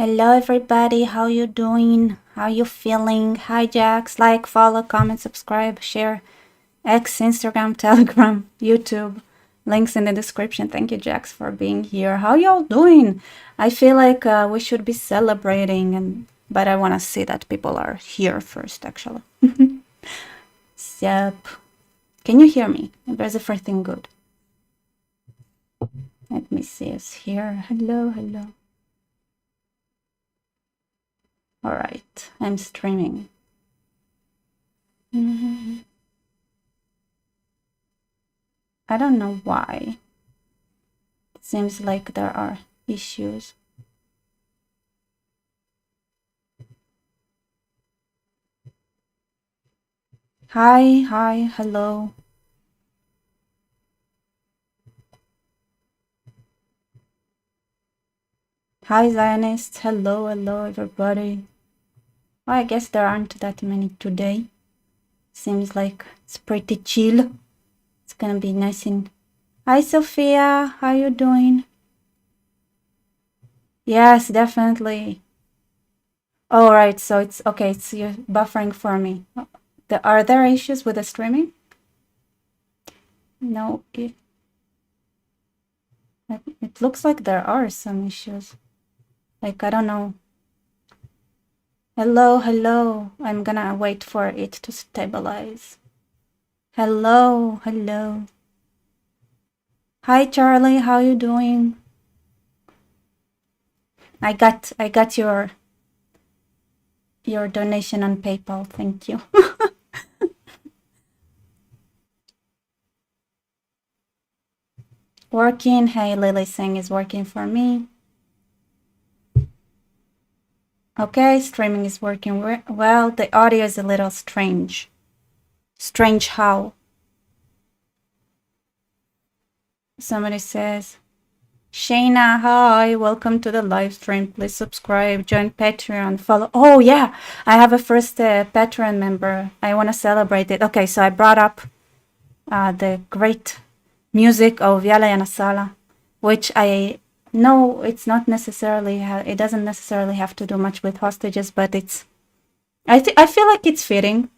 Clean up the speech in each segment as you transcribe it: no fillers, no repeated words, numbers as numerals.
Hello everybody, how you doing? How you feeling? Hi Jax, like, follow, comment, subscribe, share, X, Instagram, Telegram, YouTube, links in the description. Thank you Jax for being here. How y'all doing? I feel like we should be celebrating, but I want to see that people are here first actually. Yep. Can you hear me? Is everything good? Let me see us here. Hello. All right, I'm streaming. I don't know why. It seems like there are issues. Hi, hello. Hi, Zionists. Hello, everybody. Well, I guess there aren't that many today. Seems like it's pretty chill. It's gonna be nice and... Hi, Sophia. How you doing? Yes, definitely. All right, so it's okay. It's you're buffering for me. Are there issues with the streaming? No, it looks like there are some issues. Like, I don't know. Hello. I'm gonna wait for it to stabilize. Hello. Hi, Charlie. How you doing? I got your donation on PayPal. Thank you. Working. Hey, Lily saying is working for me. Okay, streaming is working well. The audio is a little strange. Strange how? Somebody says, Shayna, hi, welcome to the live stream. Please subscribe, join Patreon, follow. Oh, yeah, I have a first Patreon member. I want to celebrate it. Okay, so I brought up the great music of Yala Yana Sala, which I know it's not necessarily, it doesn't necessarily have to do much with hostages, but it's, I feel like it's fitting.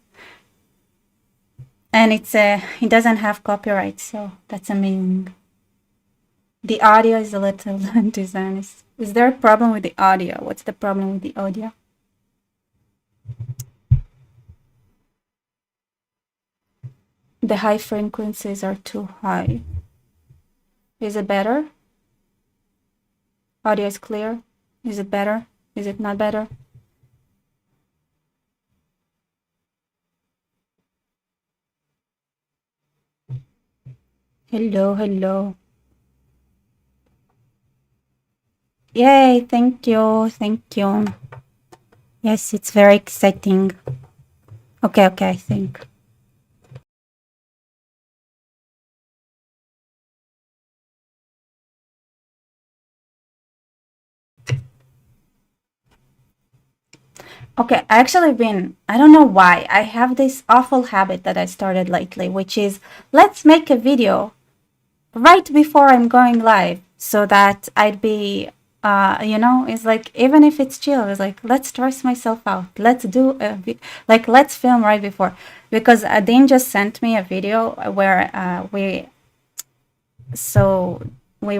And it's it doesn't have copyright, so that's amazing. The audio is a little dishonest. Is there a problem with the audio? What's the problem with the audio? The high frequencies are too high. Is it better? Audio is clear. Is it better? Is it not better? Hello. Yay, thank you. Yes, it's very exciting. Okay, I think. Okay, I don't know why, I have this awful habit that I started lately, which is, let's make a video right before I'm going live so that I'd be, it's like, even if it's chill, it's like, let's stress myself out. Let's do let's film right before. Because Adine just sent me a video where we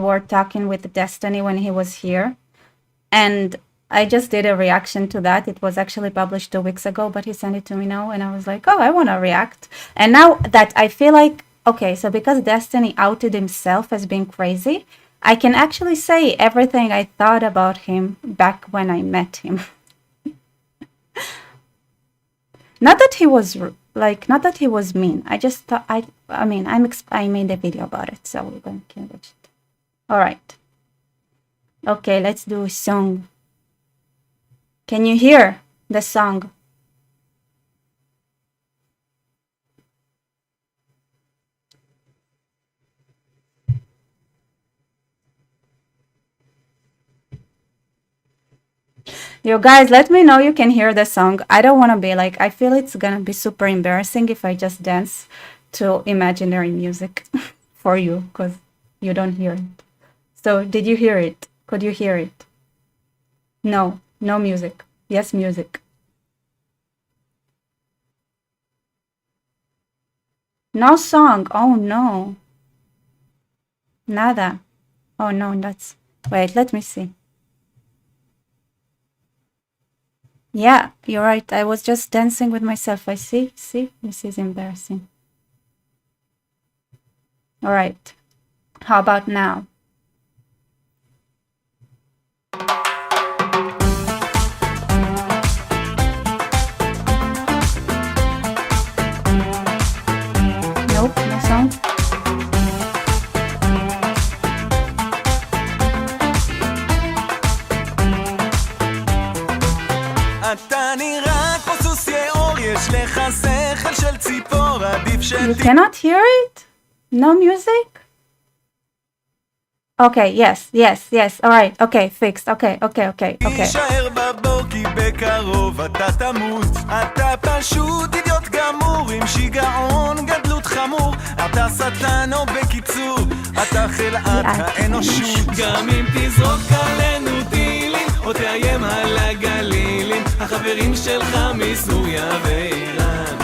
were talking with Destiny when he was here. And I just did a reaction to that. It was actually published 2 weeks ago, but he sent it to me now. And I was like, oh, I want to react. And now that I feel like, okay, so because Destiny outed himself as being crazy, I can actually say everything I thought about him back when I met him. Not that he was not that he was mean. I just thought I made a video about it, so we're going to watch it. All right. Okay, let's do a song. Can you hear the song? You guys, let me know you can hear the song. I don't want to be like, I feel it's gonna be super embarrassing if I just dance to imaginary music for you, because you don't hear it. So did you hear it? Could you hear it? No, no music. Yes, music. No song. Oh no. Nada. Oh no, that's... Wait, let me see. Yeah, you're right. I was just dancing with myself. I see. See? This is embarrassing. All right. How about now? Nope, no song. You cannot hear it? No music? Okay, yes, yes, yes. All right, okay, fixed. Okay. תישאר בבור כי בקרוב אתה תמות. אתה פשוט אידיוט גמור עם שיגעון גדלות חמור. אתה שטן או בקיצור אתה חלאת האנושות. גם אם תזרוק עלינו טילים או תאיים על הגלילים, החברים שלך מסוריה ואיראן.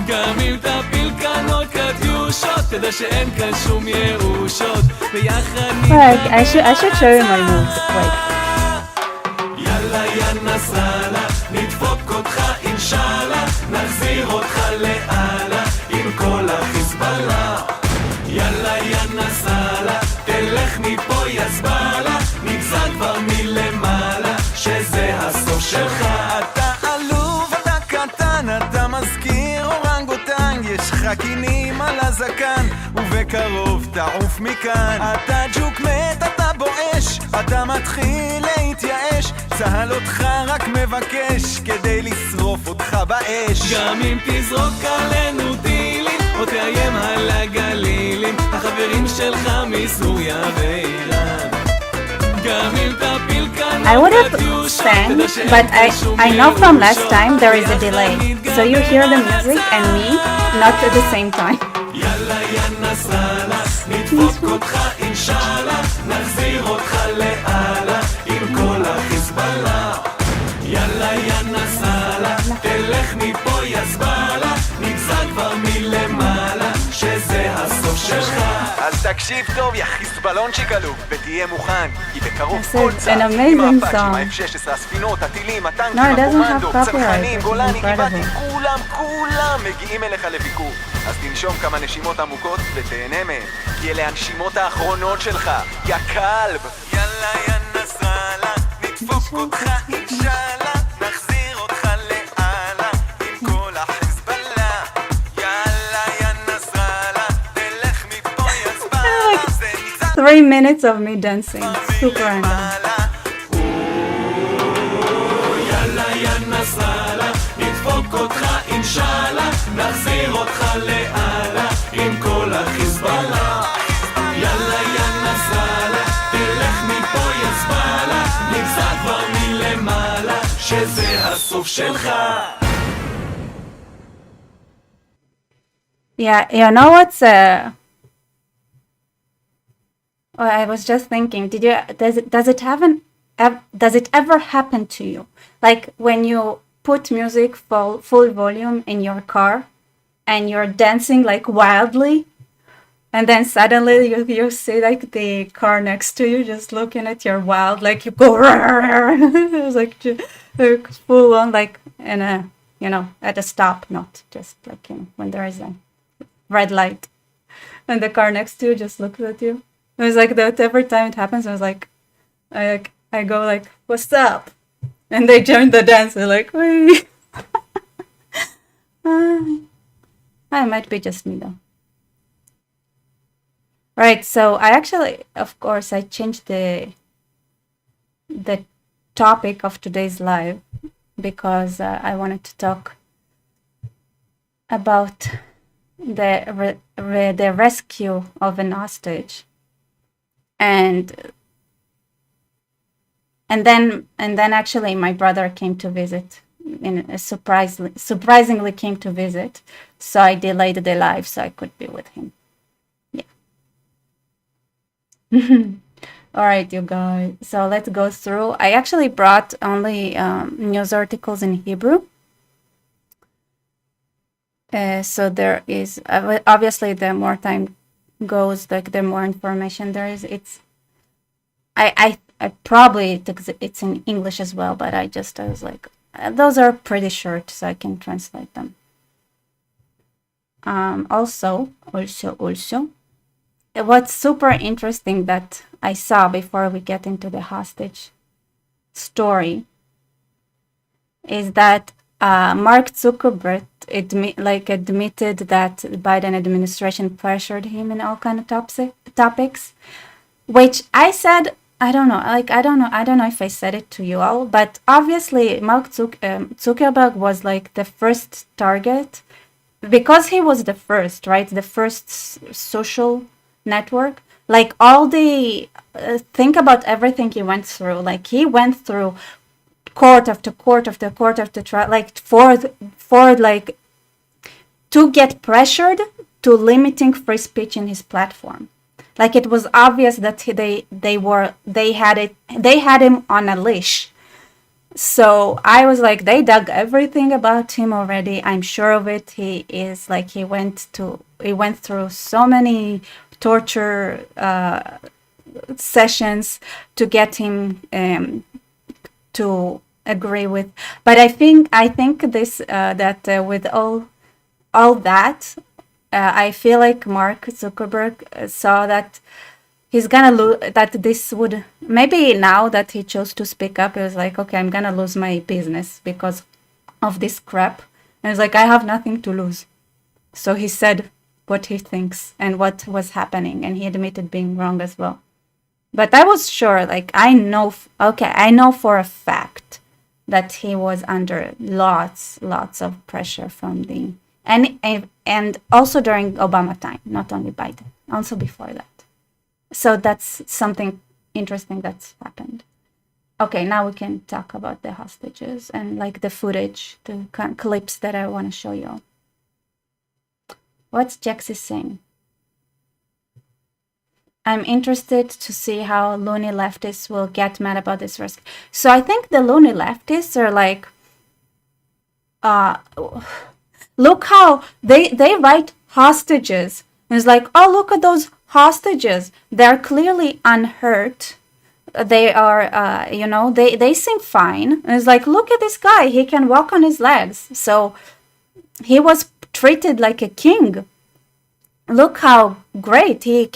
גם אם תפיל כאן עוד קטיושות, תדע שאין כאן שום ירושות. ביחד I should show you my moves. Wait. יאללה יא נסראללה, נדפוק אותך אינשאללה, נחזיר אותך לאללה עם כל החיזבאללה. יאללה יא נסראללה, תלך מפה יא זבאללה, נגזר כבר מלמעלה שזה הסוף שלך. אתה עלוב, אתה קטן, אתה מזכיר אורנגוטנג, יש לך קינים על הזקן ובקרוב תעוף מכאן. אתה ג'וק מת, אתה בואש, אתה מתחיל להתייאש, צהל אותך רק מבקש כדי לשרוף אותך באש. גם אם תזרוק עלינו טילים או תאיים על הגלילים, החברים שלך מסוריה ואיראן. גם אם תפיל כאן I would have sang, but I know from last time there is a delay. So you hear the music and me not at the same time. יאללה יא נסראללה, נדפוק אותך אינשאללה, נחזיר אותך לאללה עם כל החיזבאללה. יאללה יא נסראללה, תלך מפה יא זבאללה, נגזר כבר מלמעלה שזה הסוף שלך. אז תקשיב טוב יא חיזבאלונצ'יק עלוב ותהיה מוכן, כי בקרוב כל צד עם האפאצ'ים, ה-F-16, הספינות, הטילים, הטנקים, הקומנדו, צנחנים, גולני, גבעתי, כולם מגיעים אליך לביקור. אז תנשום כמה נשימות עמוקות ותהנה מהם, כי אלה הנשימות האחרונות שלך, יא כלב. יאללה יא נסראללה, נדפוק אותך אינשאללה, נחזיר אותך לאללה עם כל החיזבאללה. יאללה יא נסראללה, תלך מפה יא זבאללה, זה נגזר 3 minutes of me dancing. Super random. יאללה יא נסראללה, נדפוק אותך אינשאללה, נחזיר אותך לאללה עם כל החיזבאללה. יאללה יא נסראללה, תלך מפה יא זבאללה, נגזר כבר מלמעלה שזה הסוף שלך. Yeah, you know what's oh, I was just thinking, does it ever happen to you? Like when you put music full volume in your car and you're dancing like wildly, and then suddenly you see like the car next to you just looking at your wild, like you go it was like full on, like in a, you know, at a stop, not just like, you know, when there is a red light and the car next to you just looks at you. It was like that every time it happens. I was like, I go like, what's up? And they join the dance. They're like, wait. It might be just me though. Right, so I actually, of course, I changed the topic of today's live because I wanted to talk about the rescue of an hostage, and then actually my brother came to visit, surprisingly came to visit, so I delayed the live so I could be with him. Yeah. All right, you guys. So let's go through. I actually brought only news articles in Hebrew. So there is obviously the more time goes, like the more information there is. I probably it's in English as well, but I was like, those are pretty short, so I can translate them. Also, what's super interesting that I saw before we get into the hostage story is that Mark Zuckerberg admitted that Biden administration pressured him in all kind of topics, which I said I don't know. Like I don't know if I said it to you all, but obviously Mark Zuckerberg was like the first target because he was the first, right? The first social network. Like all the think about everything he went through. Like he went through court after court after court after trial, like for like to get pressured to limiting free speech in his platform. Like it was obvious that they had him on a leash. So I was like, they dug everything about him already. I'm sure of it. He is like he went through so many torture sessions to get him to agree with. But I think this that with all that, I feel like Mark Zuckerberg saw that he's gonna lose. That this would maybe now that he chose to speak up, he was like, okay, I'm gonna lose my business because of this crap. And it's like I have nothing to lose. So he said what he thinks and what was happening, and he admitted being wrong as well. But I was sure, like I know for a fact that he was under lots of pressure from the and also during Obama time, not only Biden, also before that. So that's something interesting that's happened. Okay, now we can talk about the hostages and like the footage, the clips that I want to show you. What's Jaxi saying? I'm interested to see how loony leftists will get mad about this risk. So I think the loony leftists are like, look how they write hostages. And it's like, oh, look at those hostages. They're clearly unhurt. They are, they seem fine. And it's like, look at this guy. He can walk on his legs. So he was treated like a king. Look how great he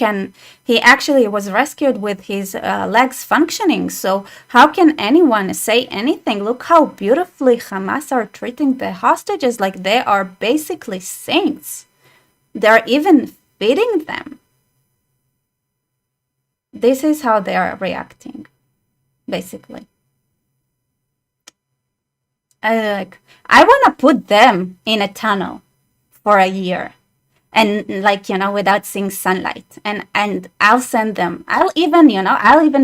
actually was rescued with his legs functioning. So how can anyone say anything? Look how beautifully Hamas are treating the hostages, like they are basically saints. They're even feeding them. This is how they are reacting, basically. I want to put them in a tunnel for a year. And without seeing sunlight, and I'll send them. I'll even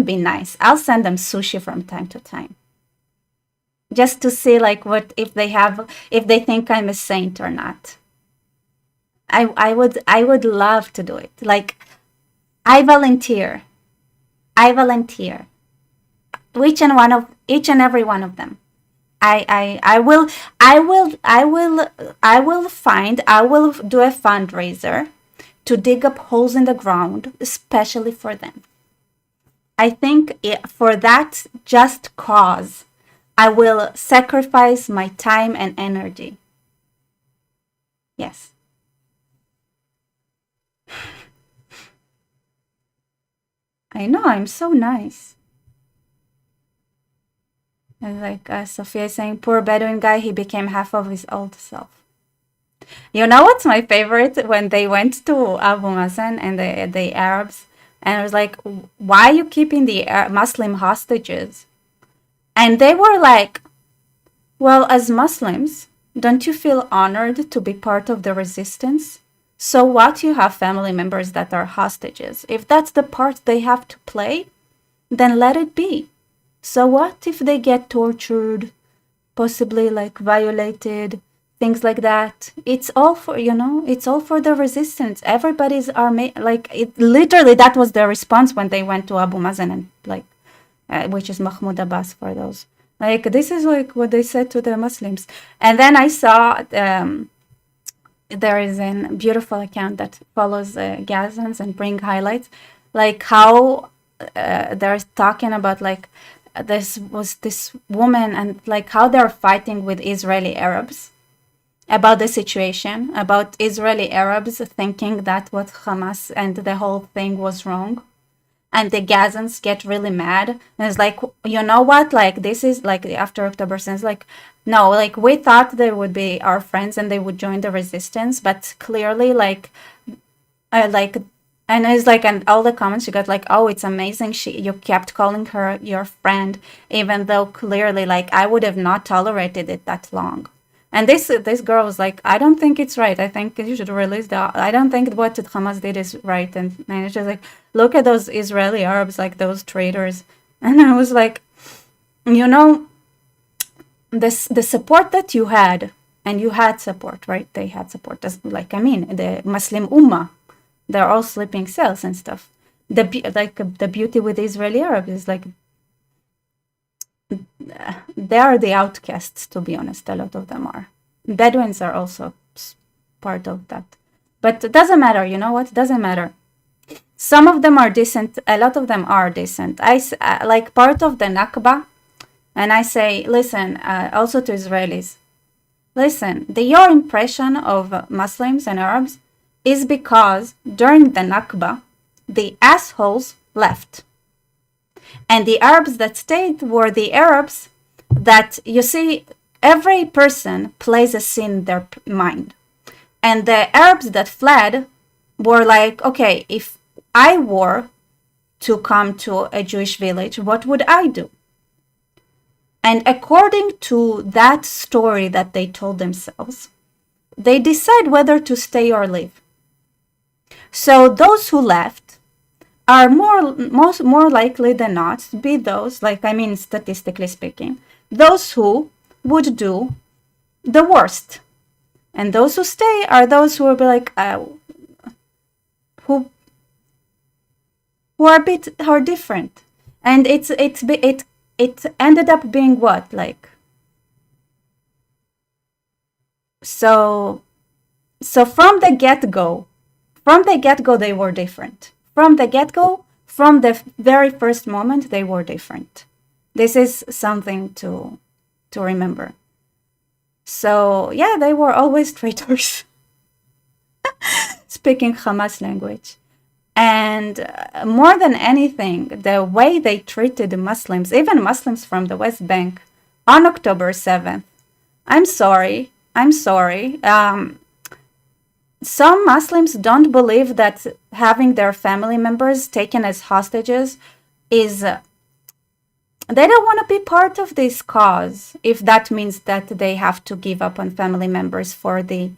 be nice. I'll send them sushi from time to time, just to see like what if they think I'm a saint or not. I would love to do it. Like I volunteer. Each and every one of them. I will do a fundraiser to dig up holes in the ground, especially for them. I think for that just cause, I will sacrifice my time and energy. Yes. I know, I'm so nice. And like Sophia is saying, poor Bedouin guy, he became half of his old self. You know what's my favorite? When they went to Abu Mazen and the Arabs, and I was like, why are you keeping the Muslim hostages? And they were like, well, as Muslims, don't you feel honored to be part of the resistance? So what, you have family members that are hostages? If that's the part they have to play, then let it be. So what if they get tortured, possibly like violated, things like that. It's all for, it's all for the resistance. Everybody's like, it literally, that was their response when they went to Abu Mazen and like, which is Mahmoud Abbas for those. Like, this is like what they said to the Muslims. And then I saw there is a beautiful account that follows Gazans and bring highlights, like how they're talking about like this woman and like how they're fighting with Israeli Arabs about the situation, about Israeli Arabs thinking that what Hamas and the whole thing was wrong. And the Gazans get really mad. And it's like, you know what? Like, this is like after October 7th, like, no, like we thought they would be our friends and they would join the resistance. But clearly, like, and it's like, and all the comments you got like, oh, it's amazing. You kept calling her your friend, even though clearly, like, I would have not tolerated it that long. And this girl was like, I don't think it's right. I think you should release I don't think what Hamas did is right. And it's just like, look at those Israeli Arabs, like those traitors. And I was like, the support that you had, and you had support, right? They had support. Like, I mean, the Muslim Ummah, they're all sleeping cells and stuff. The beauty with Israeli Arabs is like, they are the outcasts, to be honest. A lot of them are. Bedouins are also part of that. But it doesn't matter. You know what? It doesn't matter. Some of them are decent. A lot of them are decent. Like part of the Nakba. And I say, listen, also to Israelis. Listen, your impression of Muslims and Arabs is because during the Nakba, the assholes left. And the Arabs that stayed were the Arabs that, you see, every person plays a scene in their mind. And the Arabs that fled were like, okay, if I were to come to a Jewish village, what would I do? And according to that story that they told themselves, they decide whether to stay or leave. So those who left are more likely than not to be those, like, I mean, statistically speaking, those who would do the worst. And those who stay are those who will be like, who are different. And it ended up being what? Like, so from the get-go, they were different. From the get-go, from the very first moment, they were different. This is something to remember. So, yeah, they were always traitors, speaking Hamas language. And more than anything, the way they treated the Muslims, even Muslims from the West Bank, on October 7th, I'm sorry. Some Muslims don't believe that having their family members taken as hostages is... they don't want to be part of this cause, if that means that they have to give up on family members for the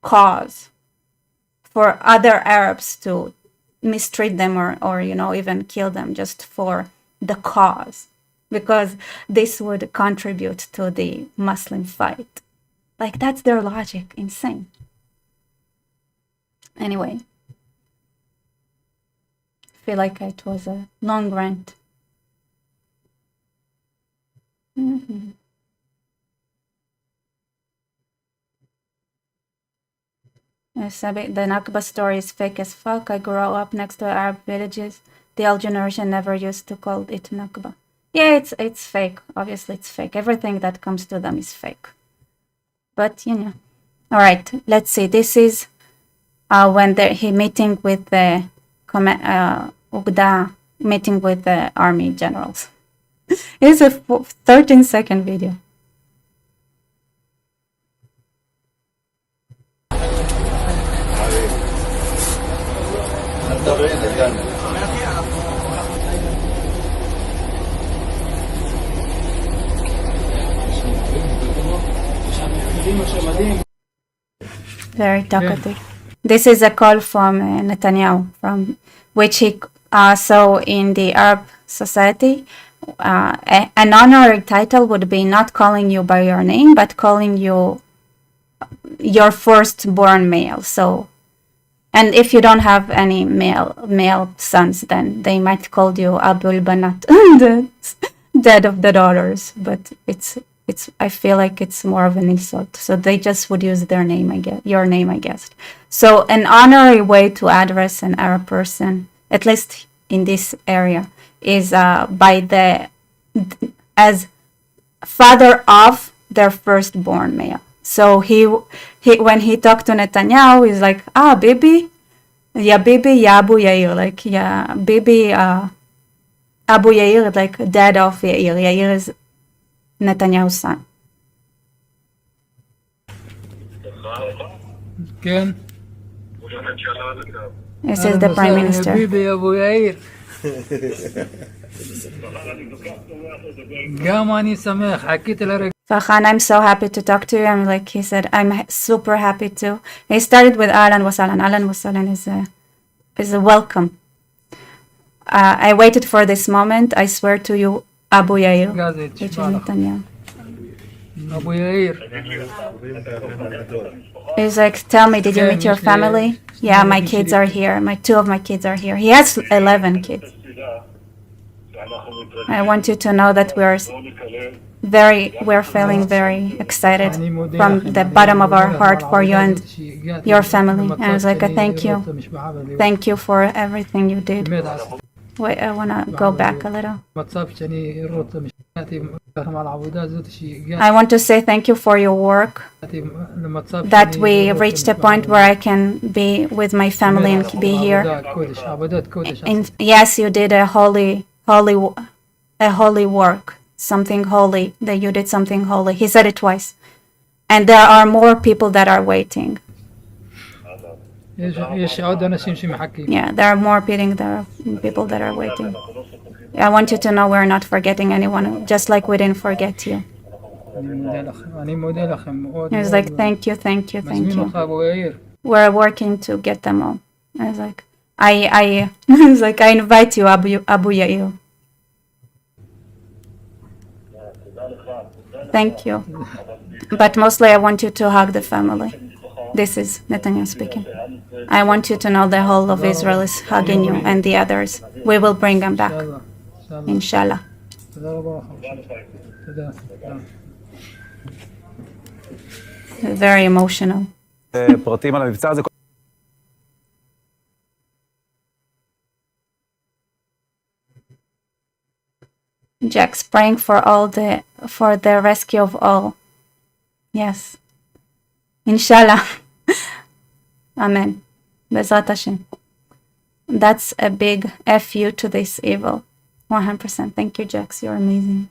cause, for other Arabs to mistreat them or even kill them just for the cause, because this would contribute to the Muslim fight. Like, that's their logic. Insane. Anyway, I feel like it was a long rant. Mm-hmm. Yes, the Nakba story is fake as fuck. I grew up next to Arab villages. The old generation never used to call it Nakba. Yeah, it's fake. Obviously, it's fake. Everything that comes to them is fake. But, All right, let's see. This is when he meeting with the Ugda, meeting with the army generals. It's a 13-second video. Very talkative. This is a call from Netanyahu, from which he so in the Arab society, an honorary title would be not calling you by your name, but calling you your firstborn male. So, and if you don't have any male sons, then they might call you Abul Banat, the dad of the daughters. But it's I feel like it's more of an insult. So they just would use their name, I guess, your name, I guess. So an honorary way to address an Arab person, at least in this area, is as father of their firstborn male. So he when he talked to Netanyahu, he's like, Bibi, ya Abu Yair, like, yeah, Bibi, Abu Yair, like dad of Yair. Yair is Netanyahu's son. כן. This is the prime minister. ביבי אבו יאיר. גם אני שמח, חיכיתי לרגע. Farhan, I'm so happy to talk to you. I'm like, he said, I'm super happy too. He started with Ahlan Wasalan. Ahlan Wasalan is a welcome. I waited for this moment. I swear to you, Abu Yair, which is Netanyahu. אבו יאיר. He's like, tell me, did you meet your family? Yeah, my kids are here. Two of my kids are here. He has 11 kids. I want you to know that we're feeling very excited from the bottom of our heart for you and your family. And I was like, thank you. Thank you for everything you did. Wait, I want to go back a little. I want to say thank you for your work, that we reached a point where I can be with my family and be here. And yes, you did a holy work, something holy, that you did something holy. He said it twice. And there are more people that are waiting. Yeah, there are more people that are waiting. I want you to know we're not forgetting anyone, just like we didn't forget you. He was like, thank you. We're working to get them all. I was like, I was like, I invite you, Abu Yair. Thank you. But mostly I want you to hug the family. This is Netanyahu speaking. I want you to know the whole of Israel is hugging you and the others. We will bring them back. Inshallah. Very emotional. פרטים על המבצע הזה. Jack's praying for the rescue of all. Yes. Inshallah. Amen. Bezrat Hashem. That's a big FU to this evil. 100%. Thank you, Jax. You're amazing.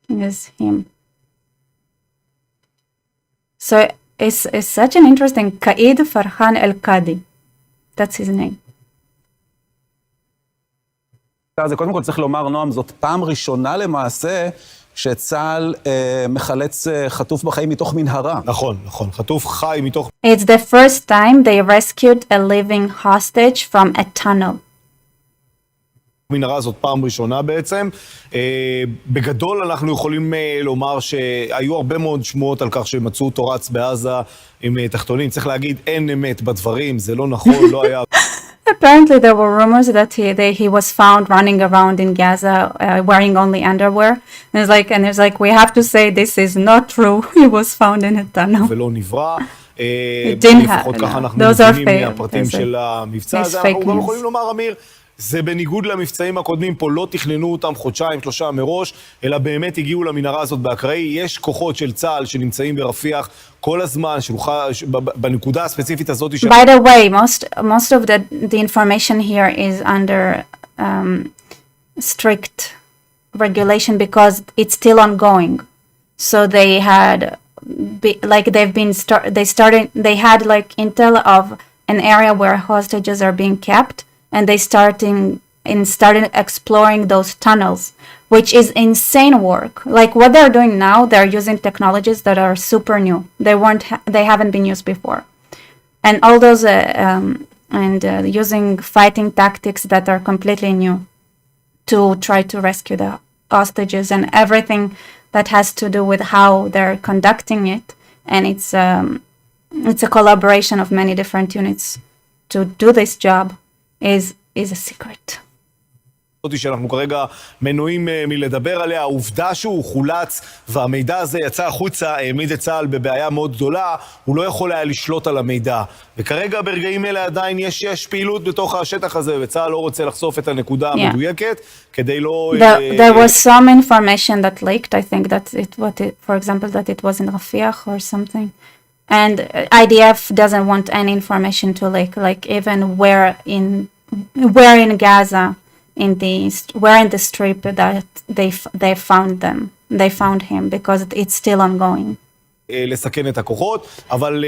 Is him. So it's such an interesting Qaid Farhan Qadi. That's his name. זה קודם כל צריך לומר, נועם, זאת פעם ראשונה למעשה שצה"ל מחלץ חטוף בחיים מתוך מנהרה. נכון, חטוף חי מתוך... It's the first time they rescued a living hostage from a tunnel. מנהרה זאת פעם ראשונה בעצם. בגדול אנחנו יכולים לומר שהיו הרבה מאוד שמועות על כך שמצאו אותו רץ בעזה עם תחתונים. צריך להגיד, אין אמת בדברים, זה לא נכון, לא היה... Apparently there were rumors that he was found running around in Gaza wearing only underwear. And it's like, we have to say this is not true. He was found in a tunnel. ולא נברא. It didn't happen. Those are fake. מהפרטים של המבצע הזה. אנחנו גם יכולים לומר, אמיר, זה בניגוד למבצעים הקודמים, פה לא תכננו אותם חודשיים, 3 מראש, אלא באמת הגיעו למנהרה הזאת באקראי. יש כוחות של צה"ל שנמצאים ברפיח כל הזמן, בנקודה הספציפית הזאת. By the way, most of the information here is under strict regulation because it's still ongoing. So they had, they had like intel of an area where hostages are being kept. And they started exploring those tunnels, which is insane work. Like what they're doing now, they're using technologies that are super new. They haven't been used before. and all those using fighting tactics that are completely new to try to rescue the hostages and everything that has to do with how they're conducting it. And it's a collaboration of many different units to do this job is a secret. שאנחנו כרגע מנועים מלדבר עליה, העובדה שהוא חולץ והמידע הזה יצא החוצה, העמיד את צה"ל בבעיה מאוד גדולה, הוא לא יכול היה לשלוט על המידע. וכרגע ברגעים אלה עדיין יש פעילות בתוך השטח הזה, וצה"ל לא רוצה לחשוף את הנקודה המדויקת, כדי לא... There was some information that leaked, I think that for example, that it was in Rafiah or something. And IDF doesn't want any information to leak, like even where in Gaza, where in the strip that they found him, because it's still ongoing. לסכן את הכוחות, אבל...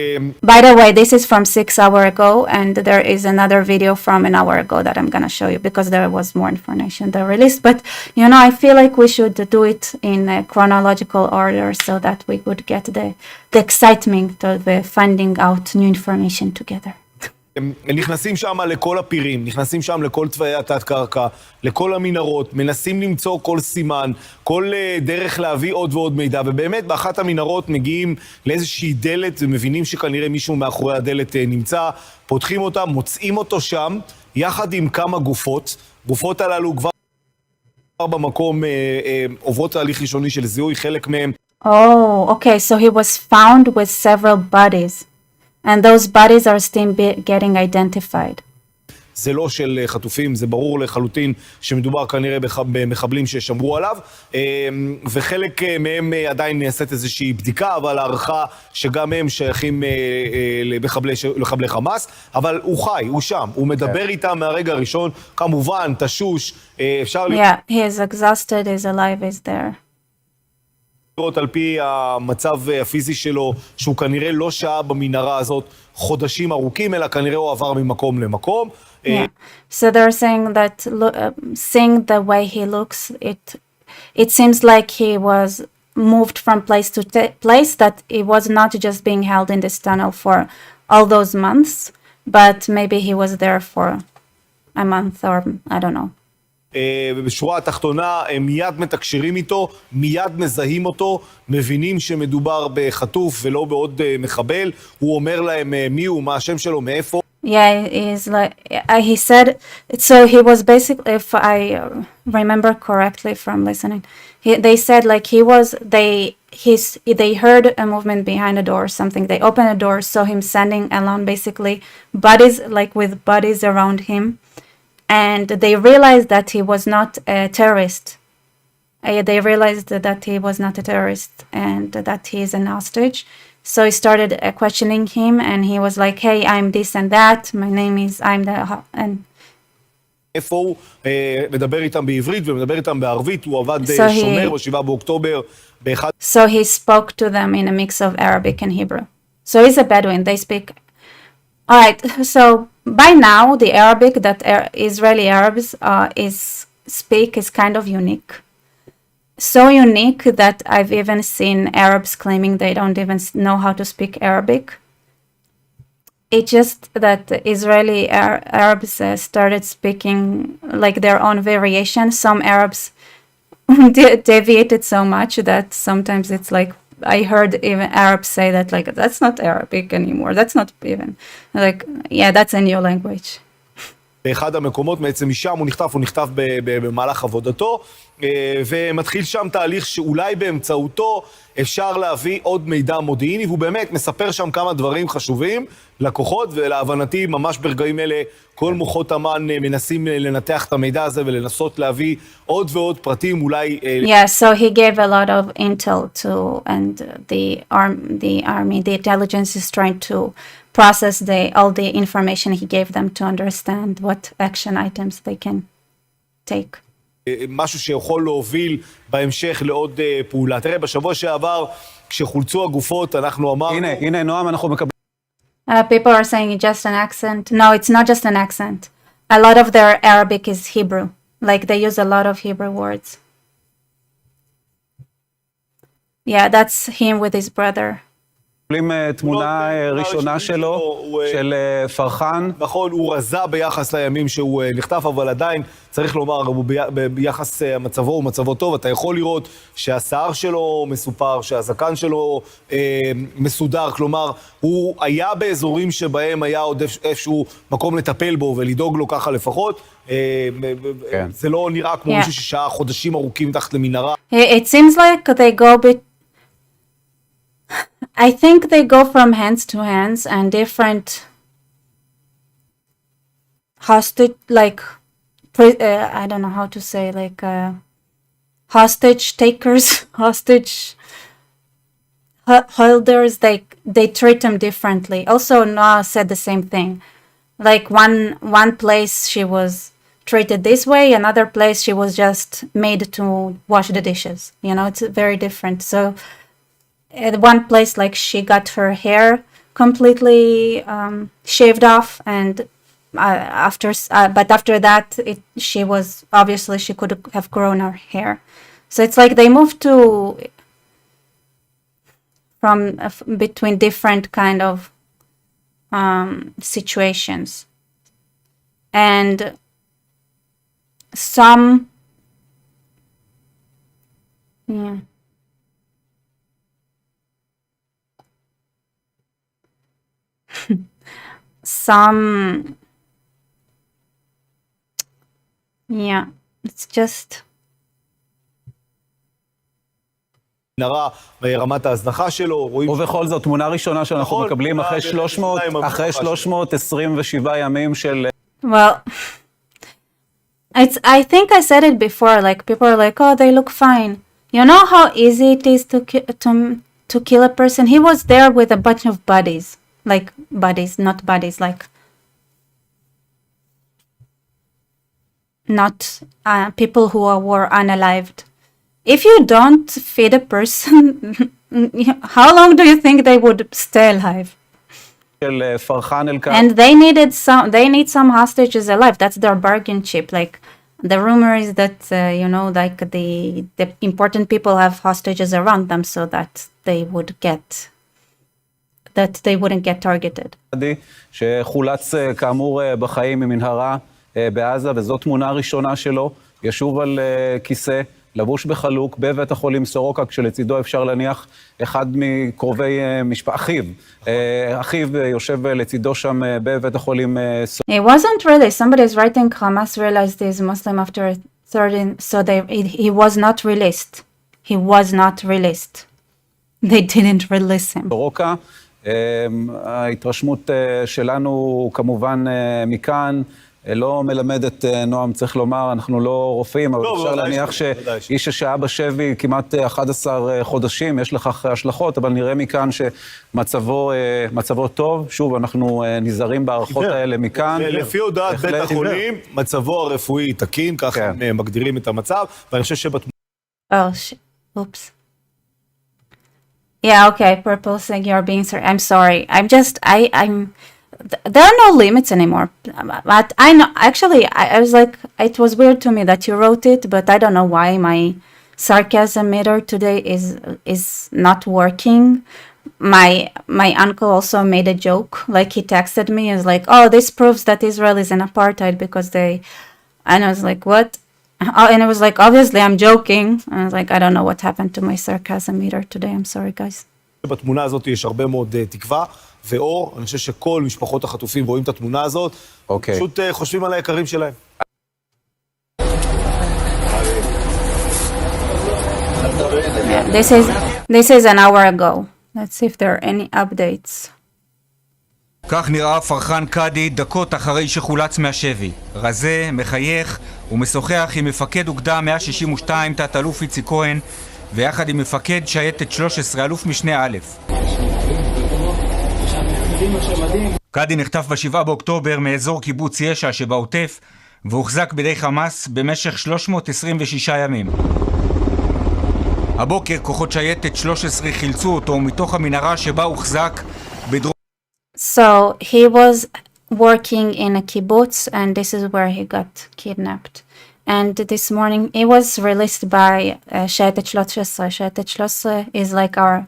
By the way, this is from 6 hours ago, and there is another video from an hour ago that I'm gonna show you, because there was more information that released. But, you know, I feel like we should do it in a chronological order so that we could get the excitement of finding out new information together. הם נכנסים שם לכל הפירים, נכנסים שם לכל צבאי התת-קרקע, לכל המנהרות, מנסים למצוא כל סימן, כל דרך להביא עוד ועוד מידע, ובאמת באחת המנהרות מגיעים לאיזושהי דלת, ומבינים שכנראה מישהו מאחורי הדלת נמצא, פותחים אותה, מוצאים אותו שם, יחד עם כמה גופות, גופות הללו כבר במקום עוברות תהליך ראשוני של זיהוי, חלק מהם. Oh, okay, so he was found with several bodies. And those bodies are still getting identified. זה לא של חטופים, זה ברור לחלוטין שמדובר כנראה במחבלים ששמרו עליו, וחלק מהם עדיין נעשית איזושהי בדיקה, אבל הערכה שגם הם שייכים לחבלי חמאס, אבל הוא חי, הוא שם, הוא מדבר איתם מהרגע הראשון, כמובן, תשוש, אפשר... Yeah, he is exhausted, he's alive, he's there. לראות על פי המצב הפיזי שלו, שהוא כנראה לא שהה במנהרה הזאת חודשים ארוכים, אלא כנראה הוא עבר ממקום למקום. Yeah. So they're saying that seeing the way he looks, it seems like he was moved from place to place, that he was not just being held in this tunnel for all those months, but maybe he was there for a month or I don't know. ובשורה התחתונה הם מיד מתקשרים איתו, מיד מזהים אותו, מבינים שמדובר בחטוף ולא בעוד מחבל, הוא אומר להם מי הוא, מה השם שלו, מאיפה. Yeah, he said, so he was basically, if I remember correctly from listening, they said like they heard a movement behind the door or something, they opened a door, saw him standing alone, basically bodies, like with bodies around him. And they realized that he was not a terrorist. They realized that he was not a terrorist and that he is an hostage. So he started questioning him, and he was like, "Hey, I'm this and that. My name is I'm the and." איפה הוא מדבר איתם בעברית ומדבר איתם בערבית, הוא עבד שומר ב7 באוקטובר באחד. So he spoke to them in a mix of Arabic and Hebrew. So he's a Bedouin. They speak. All right. So by now, the Arabic that Israeli Arabs speak is kind of unique. So unique that I've even seen Arabs claiming they don't even know how to speak Arabic. It's just that Israeli Arabs started speaking like their own variation. Some Arabs deviated so much that sometimes it's like, I heard even Arabs say that like, that's not Arabic anymore. That's not even like, yeah, that's a new language. באחד המקומות, בעצם משם הוא נחטף במהלך עבודתו, ומתחיל שם תהליך שאולי באמצעותו אפשר להביא עוד מידע מודיעיני, והוא באמת מספר שם כמה דברים חשובים לכוחות, ולהבנתי ממש ברגעים אלה כל מוחות אמן מנסים לנתח את המידע הזה ולנסות להביא עוד ועוד פרטים, אולי... Yeah, so he gave a lot of intel to, and the army, the intelligence is trying to process all the information he gave them to understand what action items they can take. משהו שיכול להוביל בהמשך לעוד פעולה. תראה, בשבוע שעבר, כשחולצו הגופות, אנחנו אמרנו... הנה, נועם, אנחנו מקבלים... People are saying it's just an accent. No, it's not just an accent. A lot of their Arabic is Hebrew. Like, they use a lot of Hebrew words. Yeah, that's him with his brother. מקבלים תמונה ראשונה שלו, של פרחן. נכון, הוא רזה ביחס לימים שהוא נחטף, אבל עדיין, צריך לומר, ביחס מצבו הוא מצבו טוב. אתה יכול לראות שהשיער שלו מסופר, שהזקן שלו מסודר, כלומר, הוא היה באזורים שבהם היה עוד איפשהו מקום לטפל בו ולדאוג לו ככה לפחות. זה לא נראה כמו מישהו ששעה חודשים ארוכים תחת למנהרה. It seems like they go I think they go from hands to hands and different hostage, like, I don't know how to say, like, hostage takers, hostage holders, they treat them differently. Also, Noah said the same thing. Like, one place she was treated this way, another place she was just made to wash the dishes. You know, it's very different. So, at one place, like, she got her hair completely shaved off, and but after that, she was obviously she could have grown her hair. So it's like they moved from between different kind of situations, and some, yeah. Some, yeah, it's just. נראה ברמת ההזנחה שלו, רואים... ובכל זאת, תמונה ראשונה שאנחנו מקבלים אחרי 327 ימים של... Well, I think I said it before, like, people are like, oh, they look fine. You know how easy it is to kill a person? He was there with a bunch of buddies. Like, bodies, not bodies, like, not people who were unalived. If you don't feed a person, how long do you think they would stay alive? של פרחן אלקה. And they need some hostages alive. That's their bargain chip. Like, the rumor is that, you know, like, the important people have hostages around them so that they wouldn't get targeted. שחולץ כאמור בחיים ממנהרה בעזה, וזו תמונה ראשונה שלו, ישוב על כיסא, לבוש בחלוק, בבית החולים סורוקה, כשלצידו אפשר להניח אחד מקרובי אחיו יושב לצידו שם בבית החולים סורוקה. It wasn't really, somebody's writing Hamas realized he's Muslim after 13, so he was not released. He was not released. They didn't release him. סורוקה. ההתרשמות שלנו כמובן מכאן לא מלמדת, נועם, צריך לומר, אנחנו לא רופאים, אבל אפשר להניח שאיש ששהה בשבי כמעט 11 חודשים, יש לכך השלכות, אבל נראה מכאן שמצבו טוב. שוב, אנחנו נזהרים בהערכות האלה מכאן. לפי הודעת בית החולים, מצבו הרפואי תקין, כך הם מגדירים את המצב, ואני חושב שבתמונה... Oops. Yeah, okay, purple saying you're being sorry. I'm sorry. I'm there are no limits anymore. But I know, actually, I was like, it was weird to me that you wrote it, but I don't know why my sarcasm meter today is not working. My uncle also made a joke, like he texted me, and was like, oh, this proves that Israel is an apartheid because and I was like, what? And it was like, obviously I'm joking. And I was like, I don't know what happened to my sarcasm meter today. I'm sorry, guys. בתמונה הזאת יש הרבה מאוד תקווה ואור. אני חושב שכל משפחות החטופים רואים את התמונה הזאת. פשוט חושבים על היקרים שלהם. This is an hour ago. Let's see if there are any updates. כך נראה פרחן קאדי דקות אחרי שחולץ מהשבי. רזה, מחייך ומשוחח עם מפקד אוגדה 162 תת-אלוף איציק כהן ויחד עם מפקד שייטת 13 אלוף משנה א'. קאדי נחטף ב7 באוקטובר מאזור קיבוץ ישע שבעוטף והוחזק בידי חמאס במשך 326 ימים. הבוקר כוחות שייטת 13 חילצו אותו מתוך המנהרה שבה הוחזק בדרום... So he was working in a kibbutz, and this is where he got kidnapped. And this morning he was released by שייטת 13. שייטת 13 is like our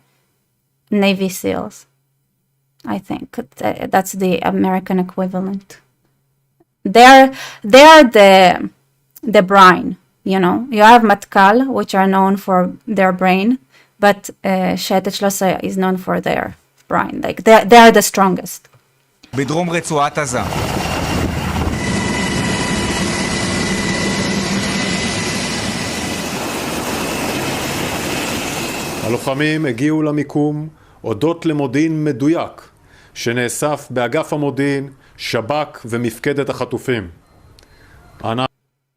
Navy SEALs. I think that's the American equivalent. They're the brain, you know. You have Matkal, which are known for their brain, but שייטת 13 is known for their brain. Like they're the strongest. בדרום רצועת עזה. הלוחמים הגיעו למיקום הודות למודיעין מדויק שנאסף באגף המודיעין, שב"כ ומפקדת החטופים.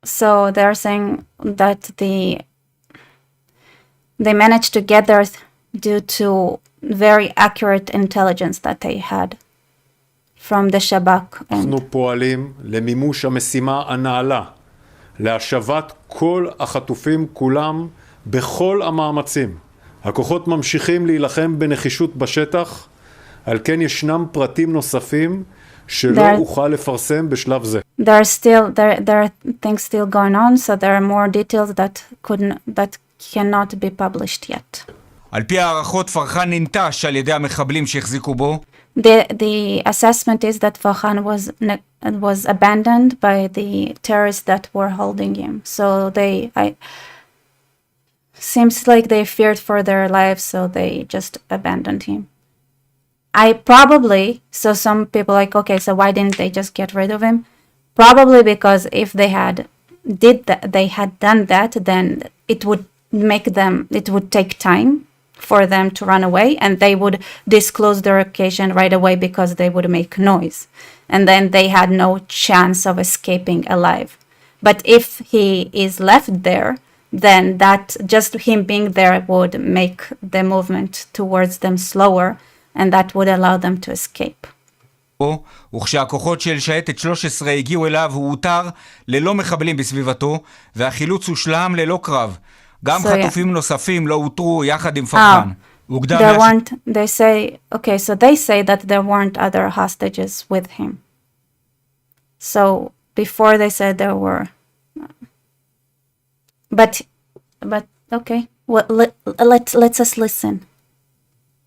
So they're saying that they managed to get there due to very accurate intelligence that they had from the Shabak. אנחנו פועלים למימוש המשימה הנעלה, להשבת כל החטופים כולם בכל המאמצים. הכוחות ממשיכים להילחם בנחישות בשטח, על כן ישנם פרטים נוספים שלא אוכל לפרסם בשלב זה. There are things still going on, so there are more details that cannot be published yet. על פי הערכות פרחן ננטש על ידי המחבלים שהחזיקו בו. The assessment is that Farhan was abandoned by the terrorists that were holding him. So seems like they feared for their lives, so they just abandoned him. So some people like, okay, so why didn't they just get rid of him? Probably because if they had done that, then it would take time for them to run away, and they would disclose their location right away because they would make noise, and then they had no chance of escaping alive. But if he is left there, then that just him being there would make the movement towards them slower, and that would allow them to escape. וכשהכוחות של שייטת 13 הגיעו אליו הוא הותר ללא מחבלים בסביבתו, והחילוץ הושלם ללא קרב. גם חטופים נוספים לא הותרו יחד עם פרחן. They say that there weren't other hostages with him. So before they said there were. But okay. Well, let's us listen.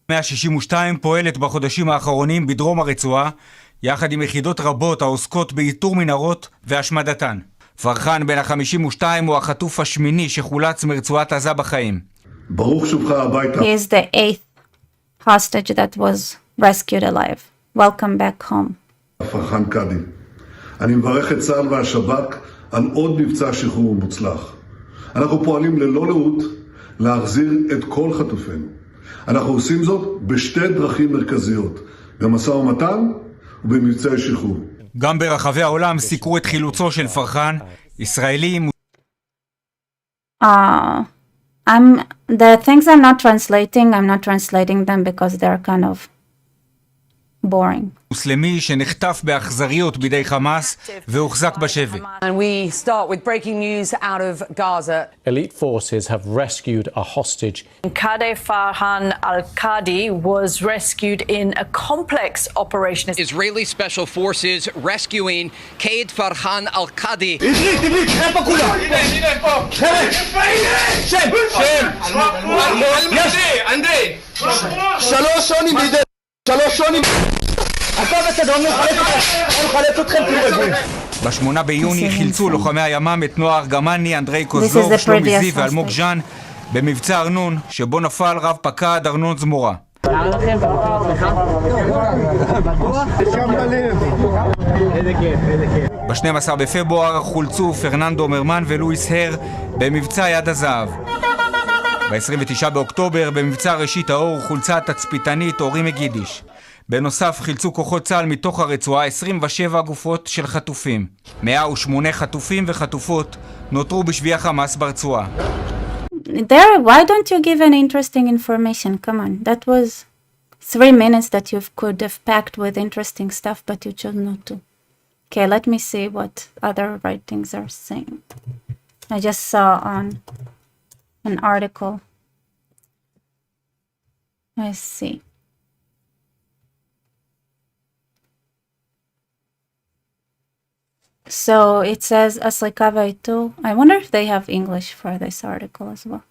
162 פועלת בחודשים האחרונים בדרום הרצועה, יחד עם יחידות רבות העוסקות באיתור מנהרות והשמדתן. פרחן בן ה-52 הוא החטוף השמיני שחולץ מרצועת עזה בחיים. ברוך שובך הביתה. He is the 8th hostage that was rescued alive. Welcome back home. פרחן קדי. אני מברך את צה"ל והשב"כ על עוד מבצע שחרור מוצלח. אנחנו פועלים ללא לאות להחזיר את כל חטופינו. אנחנו עושים זאת בשתי דרכים מרכזיות, במשא ומתן ובמבצעי שחרור. גם ברחבי העולם סיקרו את חילוצו של פרחן, ישראלים. The things I'm not translating them because they're kind of boring. מוסלמי שנחטף באכזריות בידי חמאס והוחזק בשבי. And we start with breaking news out of Gaza. Elite forces have rescued a hostage. Farhan Qadi was rescued in a complex operation. Israeli special forces rescuing Farhan Qadi. ב8 ביוני חילצו לוחמי הימ"מ את נועה ארגמני, אנדרי קוזלוב, שלומי זיו ואלמוג ז'אן במבצע ארנון, שבו נפל רב פקד ארנון זמורה. ב12 בפברואר חולצו פרננדו מרמן ולואיס הר במבצע יד הזהב. ב29 באוקטובר במבצע ראשית האור חולצה התצפיתנית אורי מגידיש. בנוסף חילצו כוחות צה"ל מתוך הרצועה 27 גופות של חטופים. 108 חטופים וחטופות נותרו בשבי החמאס ברצועה. Why don't you give any interesting information? Come on, that was 3 minutes that you could have packed with interesting stuff, but you chose not to. Okay, let me see what other writings are saying. I just saw on an article. Let's see. So it says Aslikavaitu. I wonder if they have English for this article as well.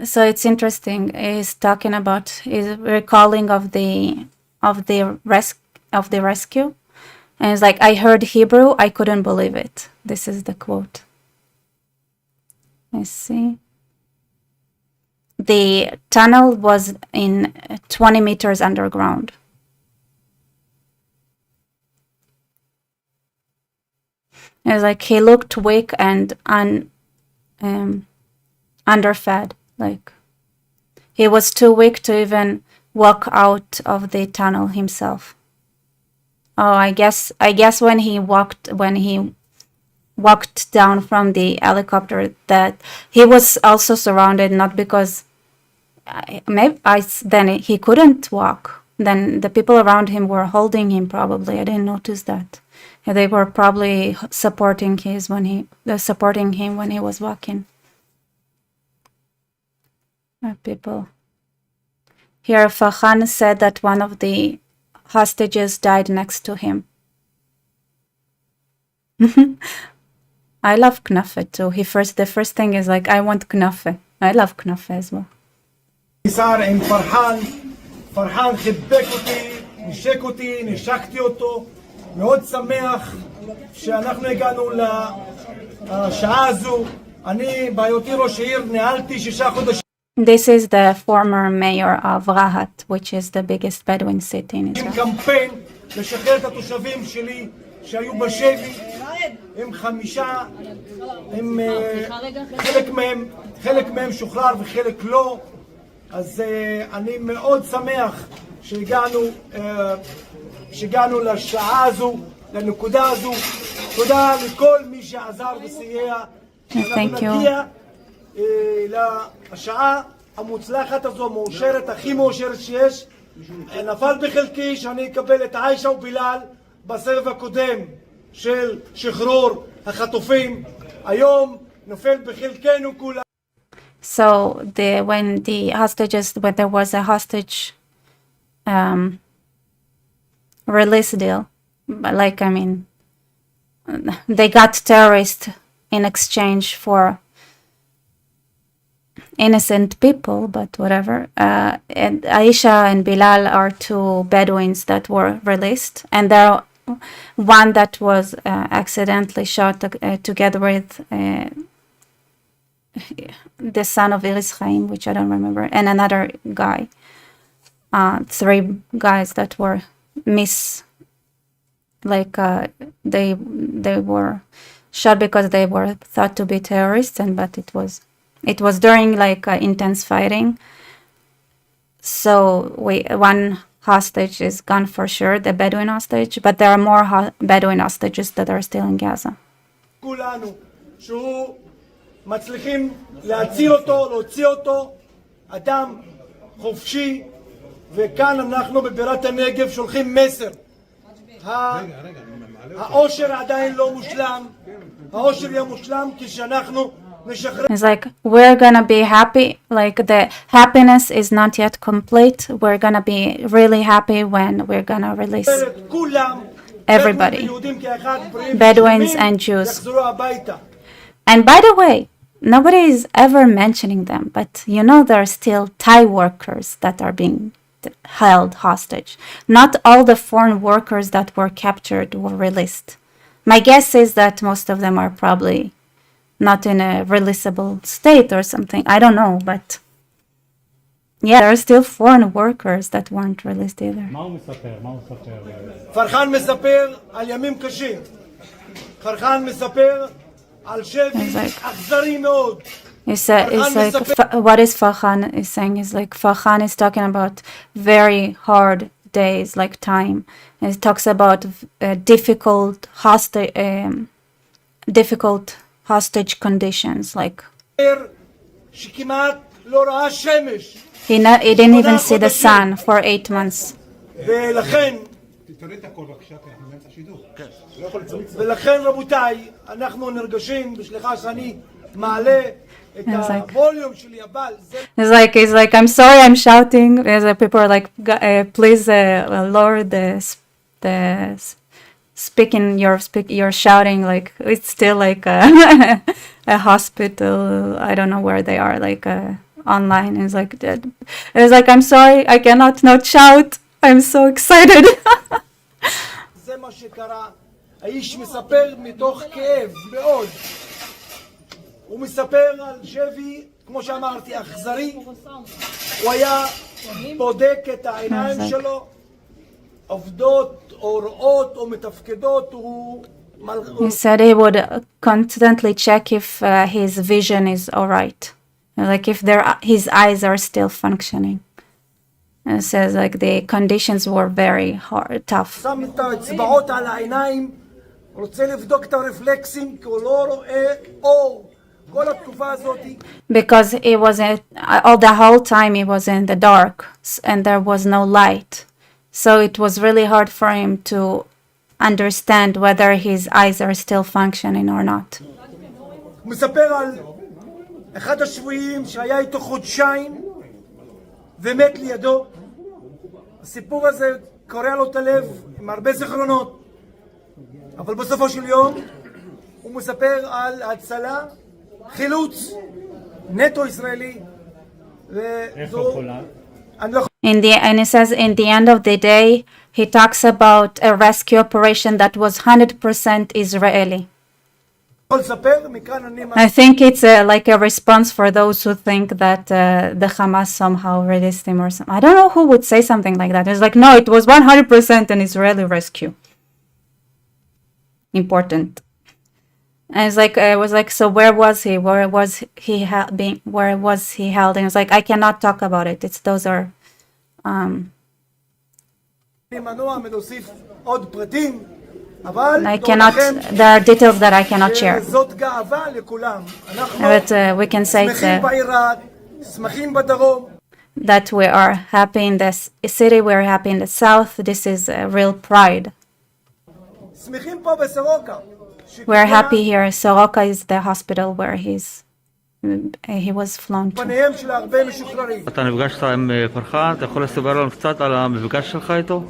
So it's interesting. He's talking about his recalling of the rescue, and it's like, I heard Hebrew, I couldn't believe it. This is the quote. Let's see. The tunnel was in 20 meters underground. It's like he looked weak and underfed. Like he was too weak to even walk out of the tunnel himself. Oh, I guess when he walked down from the helicopter, that he was also surrounded, not because then he couldn't walk. Then the people around him were holding him. Probably I didn't notice that. They were probably supporting him when he was walking. People. Here, Farhan said that one of the hostages died next to him. I love knafe too. The first thing is like, I want knafe. I love knafe as well. ניסר עם פרחן חיבק אותי, נשק אותי, נשקתי אותו, מאוד שמח שאנחנו הגענו לשעה הזו. אני בהיותי ראש העיר ניהלתי 6 חודשים. This is the former mayor of Rahat, which is the biggest Bedouin city in Israel. קמפיין לשחרר את התושבים שלי שהיו בשבי, הם 5, חלק מהם שוחרר וחלק לא. אז אני מאוד שמח שהגענו לשעה הזו, לנקודה הזו. תודה לכל מי שעזר וסייע. אנחנו נגיע לשעה המוצלחת הזו, המאושרת, הכי מאושרת שיש. נפל בחלקי שאני אקבל את עיישה ובילאל בסבב הקודם של שחרור החטופים. היום נופל בחלקנו כולם. So when there was a hostage release deal, like, I mean, they got terrorists in exchange for innocent people, but whatever. And Aisha and Bilal are 2 Bedouins that were released, and there one that was accidentally shot together with the son of Iris Chaim, which I don't remember, and another guy. 3 guys that were they were shot because they were thought to be terrorists, but it was during like intense fighting. So one hostage is gone for sure, the Bedouin hostage, but there are more Bedouin hostages that are still in Gaza. מצליחים להציל אותו, להוציא אותו, אדם חופשי, וכאן אנחנו בבירת הנגב שולחים מסר. העושר עדיין לא מושלם, העושר יהיה מושלם כשאנחנו נשחרר. It's like, we're gonna be happy, like the happiness is not yet complete. We're gonna be really happy when we're gonna release everybody, Bedouins and Jews. And by the way, nobody is ever mentioning them, but you know there are still Thai workers that are being held hostage. Not all the foreign workers that were captured were released. My guess is that most of them are probably not in a releasable state or something. I don't know, but yeah, there are still foreign workers that weren't released either. פרחן מספר על ימים קשים. פרחן מספר על שבי אכזרי מאוד. It's like what is Farhan is saying is like, Farhan is talking about very hard days, like time. And it talks about difficult hostage conditions, like he didn't even see the sun for 8 months. ולכן רבותיי, אנחנו נרגשים בשליחה שאני מעלה את הווליום שלי, אבל It's like, I'm sorry I'm shouting. People are like, please lower the speaking, you're shouting, like it's still like a hospital. I don't know where they are, like online. It's like that. It's like, I'm sorry, I cannot not shout. I'm so excited. זה מה שקרה. האיש מספר מתוך כאב מאוד. הוא מספר על שבי, כמו שאמרתי, אכזרי. הוא היה בודק את העיניים שלו, עובדות או רואות או מתפקדות. He said he would constantly check if his vision is all right, like if his eyes are still functioning. And it says like the conditions were very hard, tough. שם את האצבעות על העיניים, רוצה לבדוק את הרפלקסים, כי הוא לא רואה אור. כל התקופה הזאת. Because it was all the whole time he was in the dark and there was no light, so it was really hard for him to understand whether his eyes are still functioning or not. הוא מספר על אחד השבויים שהיה איתו חודשיים ומת לידו. הסיפור הזה קורע לו את הלב עם הרבה זיכרונות, אבל בסופו של יום הוא מספר על הצלה, חילוץ נטו ישראלי. And it says in the end of the day, he talks about a rescue operation that was 100% Israeli. I think it's like a response for those who think that the Hamas somehow released him or something. I don't know who would say something like that. It's like, no, it was 100% an Israeli rescue. Important. And it's like, it was like, so where was he? Where was he where was he held? And it's like, I cannot talk about it. Those are I cannot, there are details that I cannot share. But we can say that we are happy in this city, we are happy in the south. This is a real pride. We are happy here. Soroka is the hospital where he was flown to. אתה נפגשת עם פרחן, אתה יכול לספר לנו קצת על המפגש שלך איתו?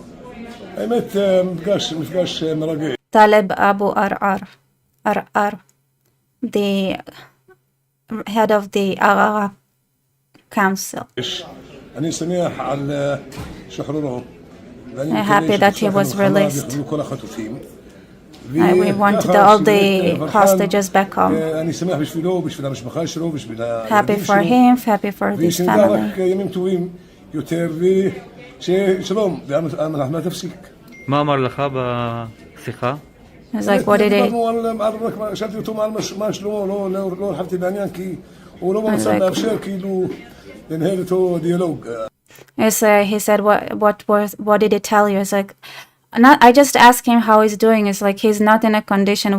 האמת, מפגש מרגש. Taleb Abu Ar'ar, the head of the Arara Council. אני שמח על שחרורו. I'm happy that he was released. We want all the hostages back home. Happy for him, happy for his family. מה אמר לך בשיחה? It's like, what did he... שאלתי אותו מה שלמה, לא הרחבתי בעניין כי הוא לא מצא לאפשר כאילו לנהל איתו דיאלוג. He said, what did he tell you? It's like, I just asked him how he's doing. It's like he's not in a condition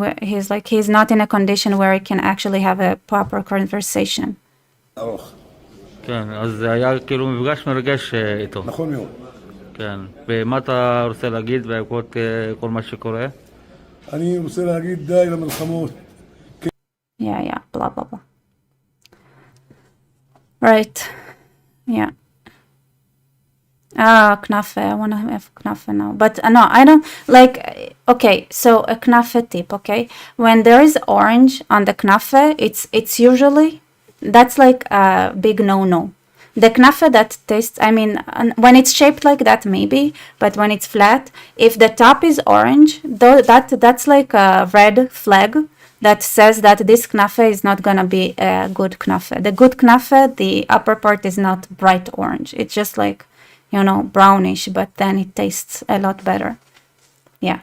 where he can actually have a proper conversation. כן, אז זה היה כאילו מפגש מרגש איתו. נכון מאוד. כן, ומה אתה רוצה להגיד בעקבות כל מה שקורה? אני רוצה להגיד די למלחמות. Yeah, blah, blah, blah. Right, yeah. Knafe, I want to have knafe now. But no, I don't, like, okay, so a knafe tip, okay? When there is orange on the knafe, it's usually, that's like a big no-no. The knafe that tastes, I mean, when it's shaped like that, maybe, but when it's flat, if the top is orange, that's like a red flag that says that this knafe is not gonna be a good knafe. The good knafe, the upper part is not bright orange. It's just like, you know, brownish, but then it tastes a lot better. Yeah.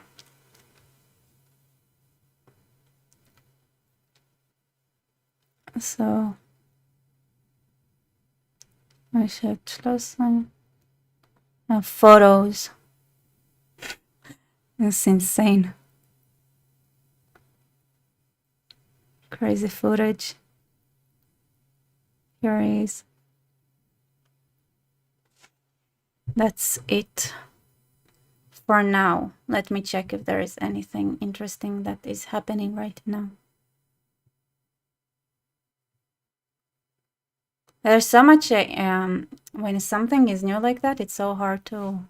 So I should close some photos. It's insane. Crazy footage. Here it is. That's it for now. Let me check if there is anything interesting that is happening right now. There's so much, when something is new like that, it's so hard to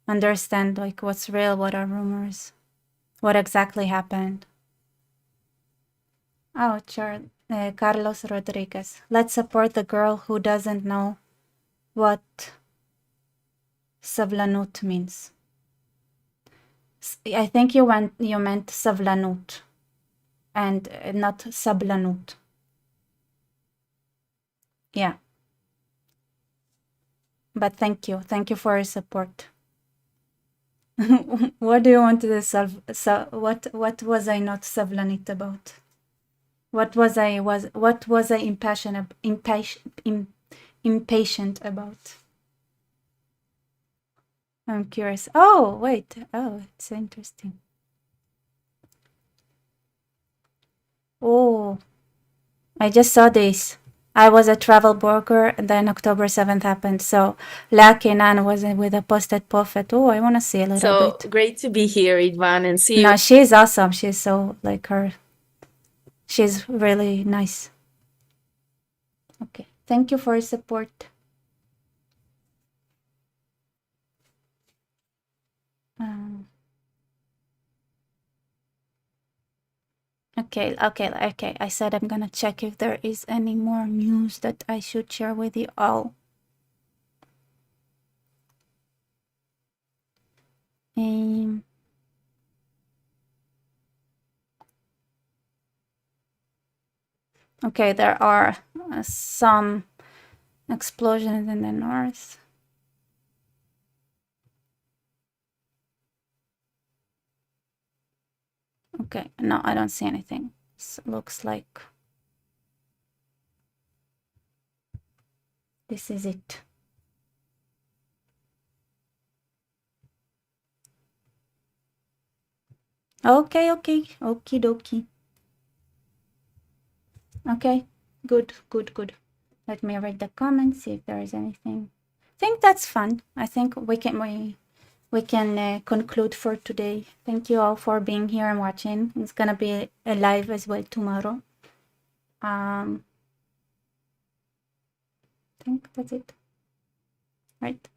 understand, like, what's real, what are rumors, what exactly happened. Oh, Carlos Rodriguez. Let's support the girl who doesn't know what savlanut means. I think you meant savlanut and not sablanut. Yeah. But thank you for your support. What do you want to solve? What was I not savlanit about? What was I impatient about? I'm curious. Oh, wait. Oh, it's interesting. Oh, I just saw this. I was a travel broker, and then October 7th happened. So Leah Kenan was with a posted prophet. Oh, I want to see a little bit. So great to be here, Idvan, and see you. No, she's awesome. She's so like her. She's really nice. Okay. Thank you for your support. Okay. I said I'm gonna check if there is any more news that I should share with you all. Okay, there are some explosions in the north. Okay, no, I don't see anything. This looks like this is it. Okay, okie dokie. Okay, good. Let me read the comments, see if there is anything. I think that's fun. I think we can conclude for today. Thank you all for being here and watching. It's gonna be a live as well tomorrow. I think that's it. Right.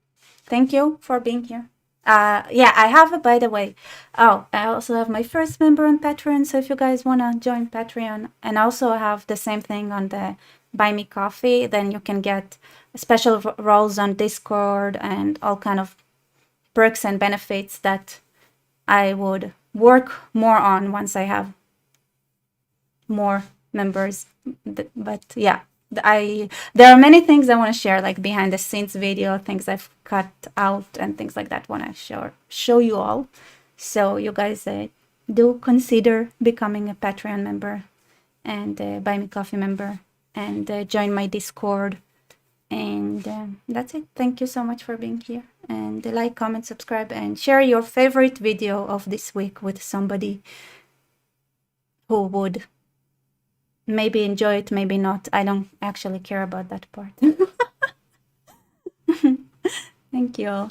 Thank you for being here. Yeah, I have, by the way, I also have my first member on Patreon, so if you guys want to join Patreon, and also have the same thing on the Buy Me Coffee, then you can get special roles on Discord and all kind of perks and benefits that I would work more on once I have more members. But yeah, there are many things I want to share, like behind the scenes video, things I've cut out and things like that want to show you all. So you guys do consider becoming a Patreon member and Buy Me Coffee member and join my Discord. And that's it. Thank you so much for being here. And like, comment, subscribe, and share your favorite video of this week with somebody who would maybe enjoy it, maybe not. I don't actually care about that part. Thank you all.